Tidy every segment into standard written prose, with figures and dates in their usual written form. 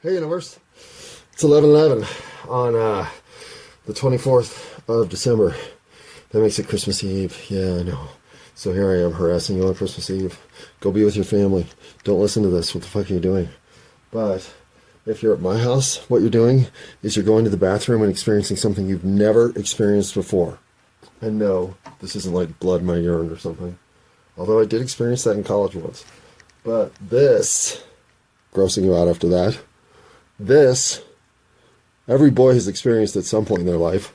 Hey universe, it's 11:11 on the 24th of December. That makes it Christmas Eve. Yeah, I know. So here I am harassing you on Christmas Eve. Go be with your family. Don't listen to this. What the fuck are you doing? But if you're at my house, what you're doing is you're going to the bathroom and experiencing something you've never experienced before. And no, this isn't like blood in my urine or something. Although I did experience that in college once. But this, grossing you out after that, this, every boy has experienced at some point in their life,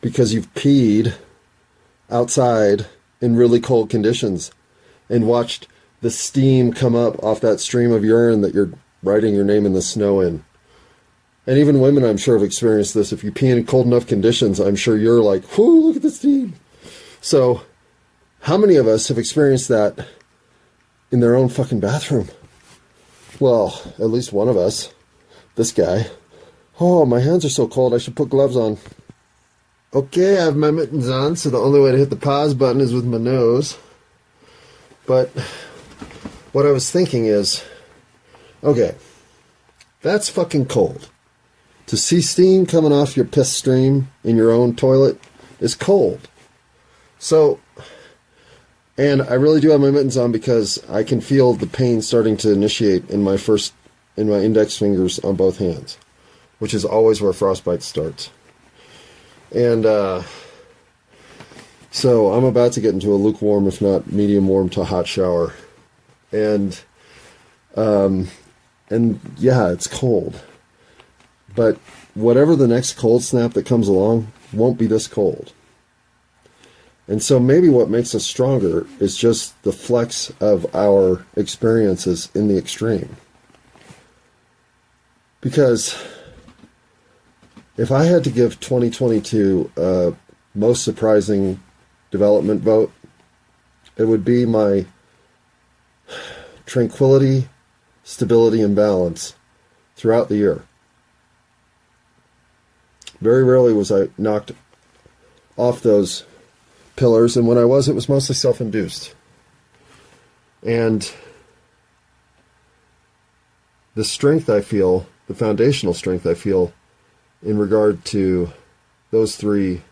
because you've peed outside in really cold conditions and watched the steam come up off that stream of urine that you're writing your name in the snow in. And even women, I'm sure, have experienced this. If you pee in cold enough conditions, I'm sure you're like, whoo, look at the steam. So, how many of us have experienced that in their own fucking bathroom? Well, at least one of us. This guy. Oh, my hands are so cold, I should put gloves on. Okay, I have my mittens on, so the only way to hit the pause button is with my nose. But what I was thinking is, okay, that's fucking cold. To see steam coming off your piss stream in your own toilet is cold. So, and I really do have my mittens on because I can feel the pain starting to initiate in my index fingers on both hands, which is always where frostbite starts. And so I'm about to get into a lukewarm, if not medium warm to hot shower. And yeah, it's cold. But whatever the next cold snap that comes along won't be this cold. And so maybe what makes us stronger is just the flex of our experiences in the extreme. Because if I had to give 2022 a most surprising development vote, it would be my tranquility, stability, and balance throughout the year. Very rarely was I knocked off those pillars, and when I was, it was mostly self-induced. And the strength I feel, the foundational strength I feel in regard to those three,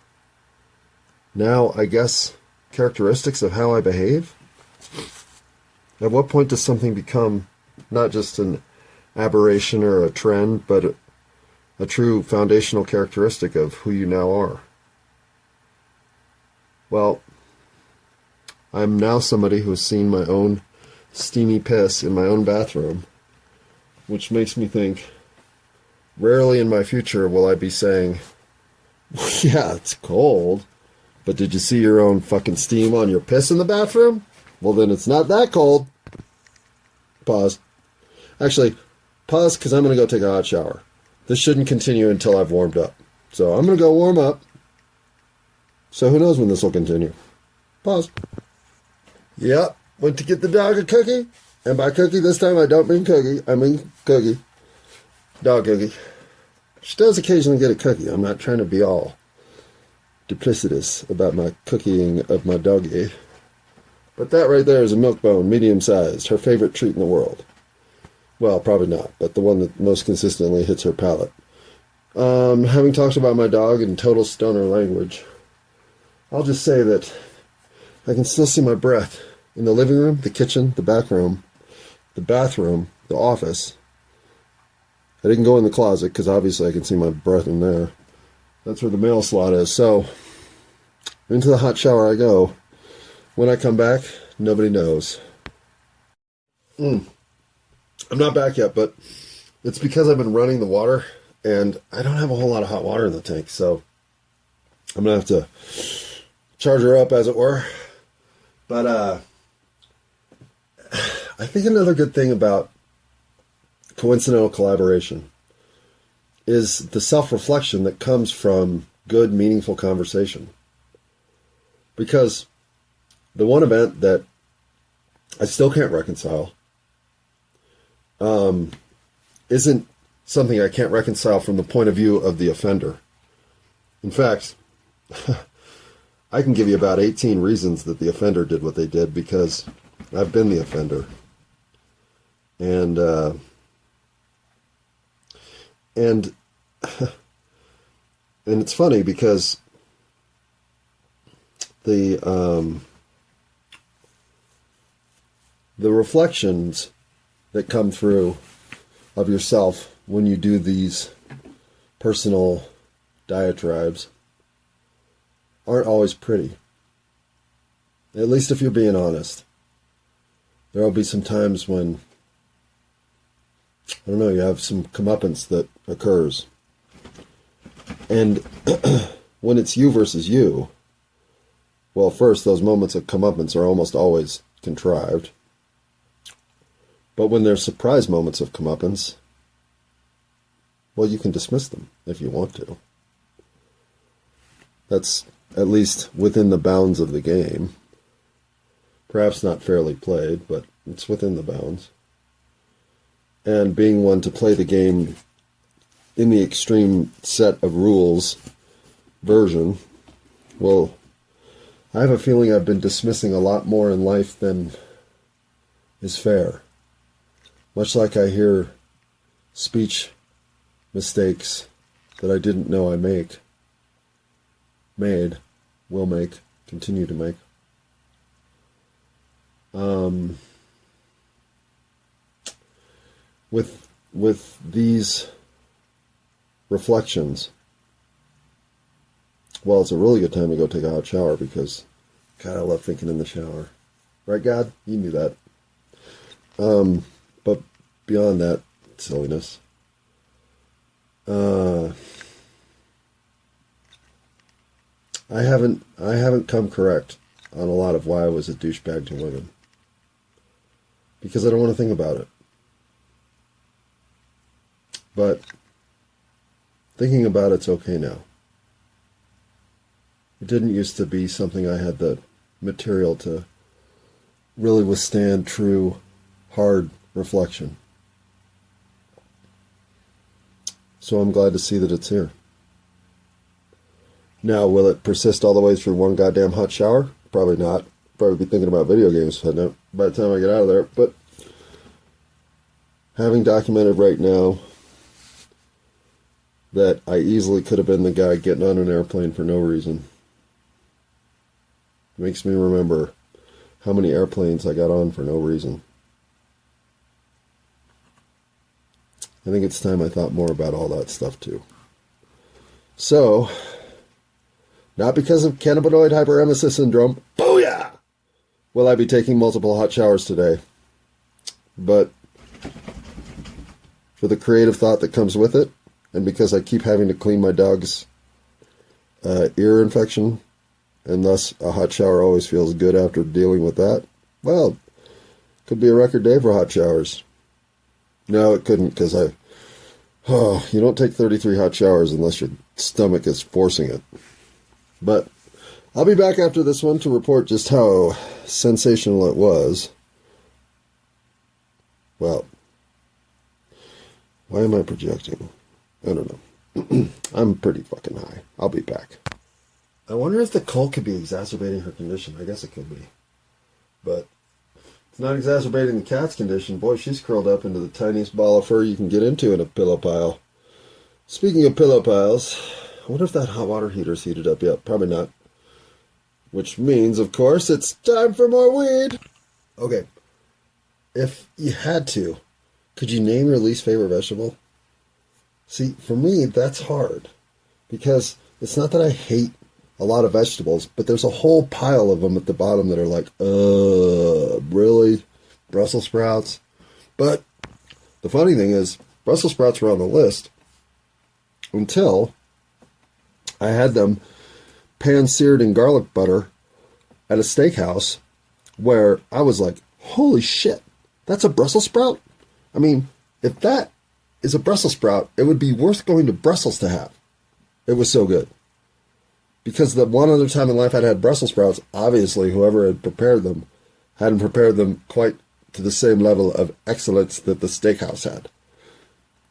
now I guess, characteristics of how I behave. At what point does something become not just an aberration or a trend, but a true foundational characteristic of who you now are? Well, I'm now somebody who has seen my own steamy piss in my own bathroom, which makes me think, rarely in my future will I be saying, yeah, it's cold, but did you see your own fucking steam on your piss in the bathroom? Well, then it's not that cold. Pause. Actually, pause, because I'm going to go take a hot shower. This shouldn't continue until I've warmed up. So I'm going to go warm up. So who knows when this will continue. Pause. Yep, went to get the dog a cookie. And by cookie this time I don't mean cookie, I mean cookie. Dog cookie. She does occasionally get a cookie. I'm not trying to be all duplicitous about my cooking of my doggy. But that right there is a milk bone, medium-sized, her favorite treat in the world. Well, probably not, but the one that most consistently hits her palate. Having talked about my dog in total stoner language, I'll just say that I can still see my breath in the living room, the kitchen, the back room, the bathroom, the office. I didn't go in the closet because obviously I can see my breath in there. That's where the mail slot is. So, into the hot shower I go. When I come back, nobody knows. I'm not back yet, but it's because I've been running the water and I don't have a whole lot of hot water in the tank. So, I'm going to have to charge her up, as it were. But I think another good thing about coincidental collaboration is the self-reflection that comes from good, meaningful conversation. Because the one event that I still can't reconcile isn't something I can't reconcile from the point of view of the offender. In fact, I can give you about 18 reasons that the offender did what they did because I've been the offender. And And and it's funny because the reflections that come through of yourself when you do these personal diatribes aren't always pretty. At least if you're being honest. There will be some times when, I don't know, you have some comeuppance that occurs. And when it's you versus you, well, first, those moments of comeuppance are almost always contrived. But when there's surprise moments of comeuppance, well, you can dismiss them if you want to. That's at least within the bounds of the game. Perhaps not fairly played, but it's within the bounds. And being one to play the game in the extreme set of rules version, well, I have a feeling I've been dismissing a lot more in life than is fair. Much like I hear speech mistakes that I didn't know I will make, continue to make. With these reflections, well, it's a really good time to go take a hot shower because, God, I love thinking in the shower. Right, God? You knew that. But beyond that silliness, I haven't come correct on a lot of why I was a douchebag to women. Because I don't want to think about it. But thinking about it's okay now. It didn't used to be something I had the material to really withstand true, hard reflection. So I'm glad to see that it's here. Now, will it persist all the way through one goddamn hot shower? Probably not. Probably be thinking about video games by the time I get out of there. But having documented right now that I easily could have been the guy getting on an airplane for no reason makes me remember how many airplanes I got on for no reason. I think it's time I thought more about all that stuff too. So, not because of cannabinoid hyperemesis syndrome, booyah, will I be taking multiple hot showers today. But for the creative thought that comes with it, and because I keep having to clean my dog's ear infection, and thus a hot shower always feels good after dealing with that, well, could be a record day for hot showers. No, it couldn't, because you don't take 33 hot showers unless your stomach is forcing it. But I'll be back after this one to report just how sensational it was. Well, why am I projecting? I don't know. I'm pretty fucking high. I'll be back. I wonder if the cold could be exacerbating her condition. I guess it could be. But it's not exacerbating the cat's condition. Boy, she's curled up into the tiniest ball of fur you can get into in a pillow pile. Speaking of pillow piles, I wonder if that hot water heater's heated up yet. Probably not. Which means, of course, it's time for more weed. Okay. If you had to, could you name your least favorite vegetable? See, for me, that's hard. Because it's not that I hate a lot of vegetables, but there's a whole pile of them at the bottom that are like, really? Brussels sprouts? But the funny thing is, Brussels sprouts were on the list until I had them pan-seared in garlic butter at a steakhouse where I was like, holy shit, that's a Brussels sprout? I mean, if that is a Brussels sprout, it would be worth going to Brussels to have. It was so good. Because the one other time in life I'd had Brussels sprouts, obviously whoever had prepared them hadn't prepared them quite to the same level of excellence that the steakhouse had.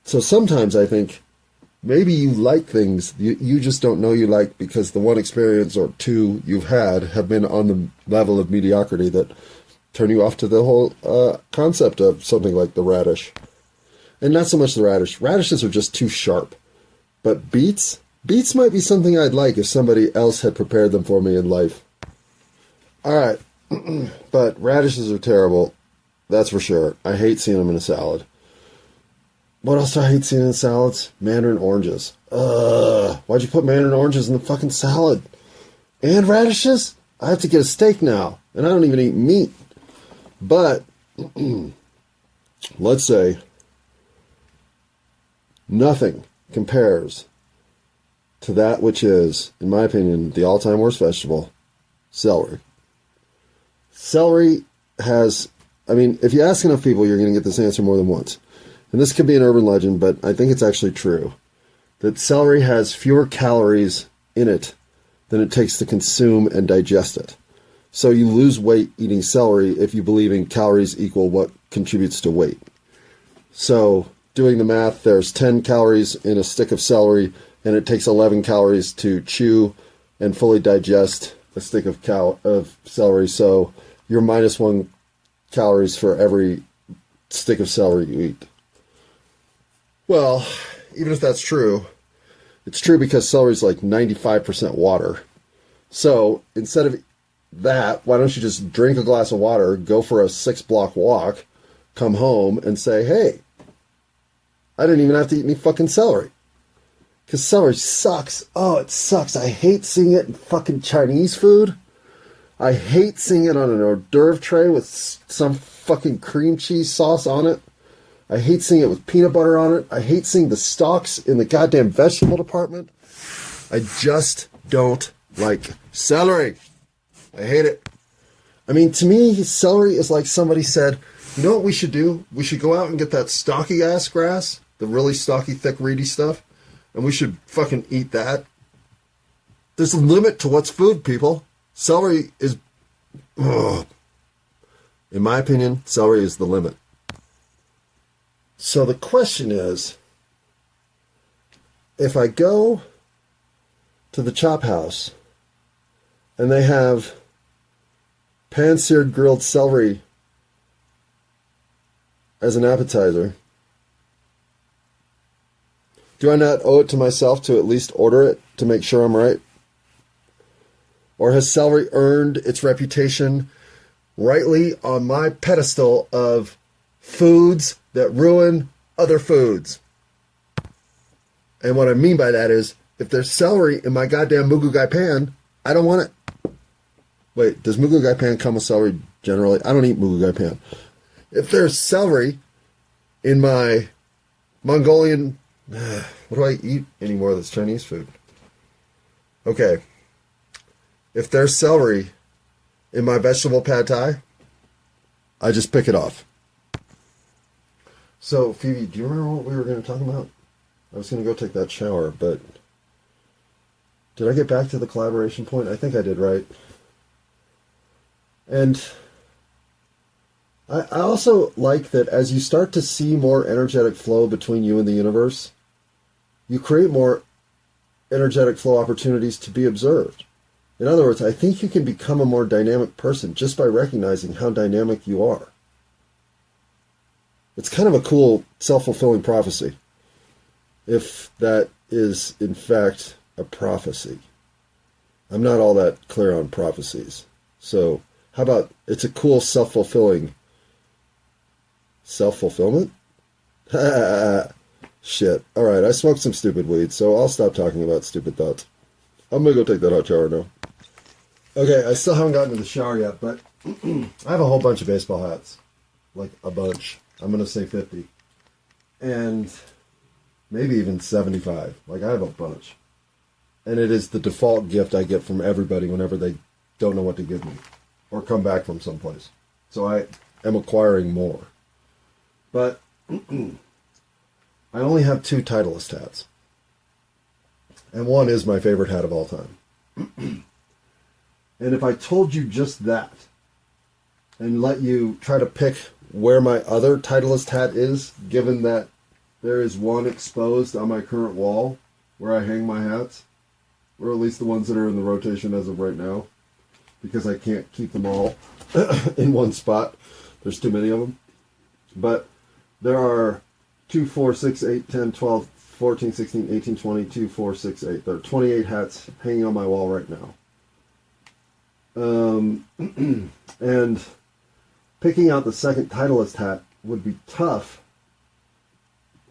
So sometimes I think maybe you like things you just don't know you like because the one experience or two you've had have been on the level of mediocrity that turn you off to the whole concept of something like the radish. And not so much the radish. Radishes are just too sharp. But beets? Beets might be something I'd like if somebody else had prepared them for me in life. All right. But radishes are terrible. That's for sure. I hate seeing them in a salad. What else do I hate seeing in salads? Mandarin oranges. Why'd you put mandarin oranges in the fucking salad? And radishes? I have to get a steak now. And I don't even eat meat. But, let's say, nothing compares to that which is, in my opinion, the all-time worst vegetable, celery. Celery has, I mean, if you ask enough people, you're going to get this answer more than once. And this could be an urban legend, but I think it's actually true. That celery has fewer calories in it than it takes to consume and digest it. So you lose weight eating celery if you believe in calories equal what contributes to weight. So doing the math, there's 10 calories in a stick of celery, and it takes 11 calories to chew and fully digest a stick of celery. So you're minus 1 calories for every stick of celery you eat. Well, even if that's true, it's true because celery is like 95% water. So instead of that, why don't you just drink a glass of water, go for a 6-block walk, come home and say, hey, I didn't even have to eat any fucking celery. Because celery sucks. Oh, it sucks. I hate seeing it in fucking Chinese food. I hate seeing it on an hors d'oeuvre tray with some fucking cream cheese sauce on it. I hate seeing it with peanut butter on it. I hate seeing the stalks in the goddamn vegetable department. I just don't like celery. I hate it. I mean, to me, celery is like somebody said, you know what we should do? We should go out and get that stocky-ass grass, the really stocky, thick, reedy stuff, and we should fucking eat that. There's a limit to what's food, people. Celery is... Ugh. In my opinion, celery is the limit. So the question is, if I go to the chop house and they have pan-seared grilled celery as an appetizer, do I not owe it to myself to at least order it to make sure I'm right? Or has celery earned its reputation rightly on my pedestal of foods that ruin other foods? And what I mean by that is, if there's celery in my goddamn mugugai pan, I don't want it. Wait, does mugugai pan come with celery generally? I don't eat mugugai pan. If there's celery in my Mongolian... What do I eat anymore that's Chinese food? Okay. If there's celery in my vegetable pad thai, I just pick it off. So, Phoebe, do you remember what we were going to talk about? I was going to go take that shower, but... Did I get back to the collaboration point? I think I did, right? And I also like that as you start to see more energetic flow between you and the universe, you create more energetic flow opportunities to be observed. In other words, I think you can become a more dynamic person just by recognizing how dynamic you are. It's kind of a cool self-fulfilling prophecy, if that is, in fact, a prophecy. I'm not all that clear on prophecies. So, how about it's a cool self-fulfilling self-fulfillment? Shit. Alright, I smoked some stupid weed, so I'll stop talking about stupid thoughts. I'm gonna go take that hot shower now. Okay, I still haven't gotten to the shower yet, but I have a whole bunch of baseball hats. Like, a bunch. I'm gonna say 50. And maybe even 75. Like, I have a bunch. And it is the default gift I get from everybody whenever they don't know what to give me. Or come back from someplace. So I am acquiring more. But I only have 2 Titleist hats. And one is my favorite hat of all time. And if I told you just that, and let you try to pick where my other Titleist hat is, given that there is one exposed on my current wall where I hang my hats, or at least the ones that are in the rotation as of right now, because I can't keep them all in one spot. There's too many of them. But there are 2, 4, 6, 8, 10, 12, 14, 16, 18, 20, 2, 4, 6, 8. There are 28 hats hanging on my wall right now. And picking out the second Titleist hat would be tough,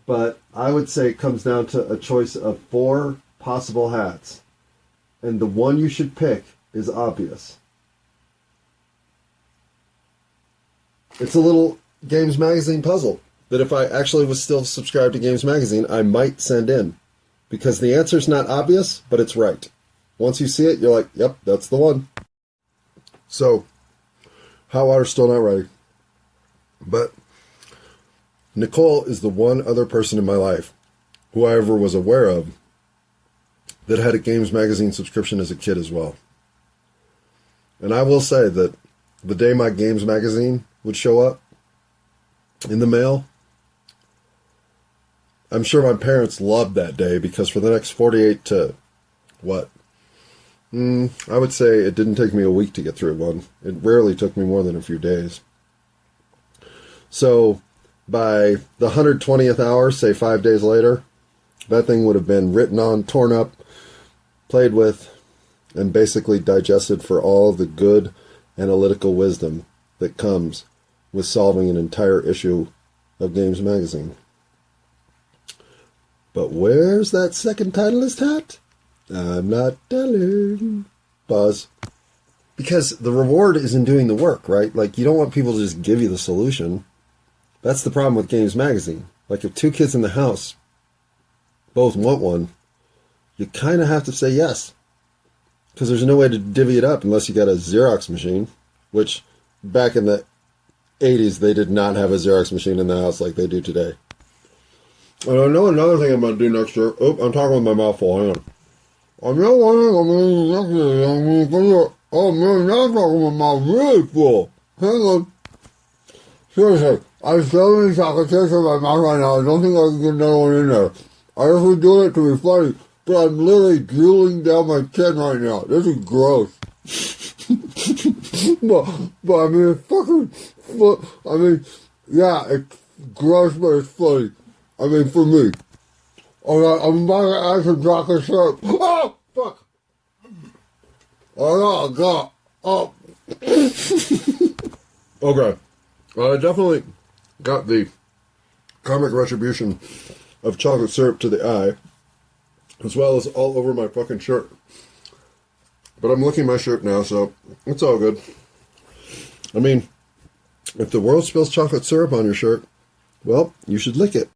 but I would say it comes down to a choice of 4 possible hats, and the one you should pick is obvious. It's a little Games Magazine puzzle that if I actually was still subscribed to Games Magazine, I might send in, because the answer's not obvious, but it's right. Once you see it, you're like, yep, that's the one. So, hot water's still not ready. But Nicole is the one other person in my life who I ever was aware of that had a Games Magazine subscription as a kid as well. And I will say that the day my Games Magazine would show up in the mail, I'm sure my parents loved that day, because for the next 48 to, I would say it didn't take me a week to get through one. It rarely took me more than a few days. So by the 120th hour, say 5 days later, that thing would have been written on, torn up, played with, and basically digested for all the good analytical wisdom that comes with solving an entire issue of Games Magazine. But where's that second Titleist hat? I'm not telling. Buzz. Because the reward is in doing the work, right? Like, you don't want people to just give you the solution. That's the problem with Games Magazine. Like, if 2 kids in the house both want one, you kind of have to say yes. Because there's no way to divvy it up unless you got a Xerox machine, which back in the 80s, they did not have a Xerox machine in the house like they do today. And I know another thing I'm going to do next year. Oh, I'm talking with my mouth full. Hang on. I'm not oh man, now I'm talking with my mouth really full. Hang on. Seriously, I have so many chocolate chips in my mouth right now. I don't think I can get another one in there. I just was doing it to be funny, but I'm literally drooling down my chin right now. This is gross. but I mean, it's fucking, I mean, yeah, it's gross, but it's funny. I mean, for me. Alright, I'm about to add some chocolate syrup. Oh, fuck! Oh, God. Oh. Okay. I definitely got the karmic retribution of chocolate syrup to the eye, as well as all over my fucking shirt. But I'm licking my shirt now, so it's all good. I mean, if the world spills chocolate syrup on your shirt, well, you should lick it.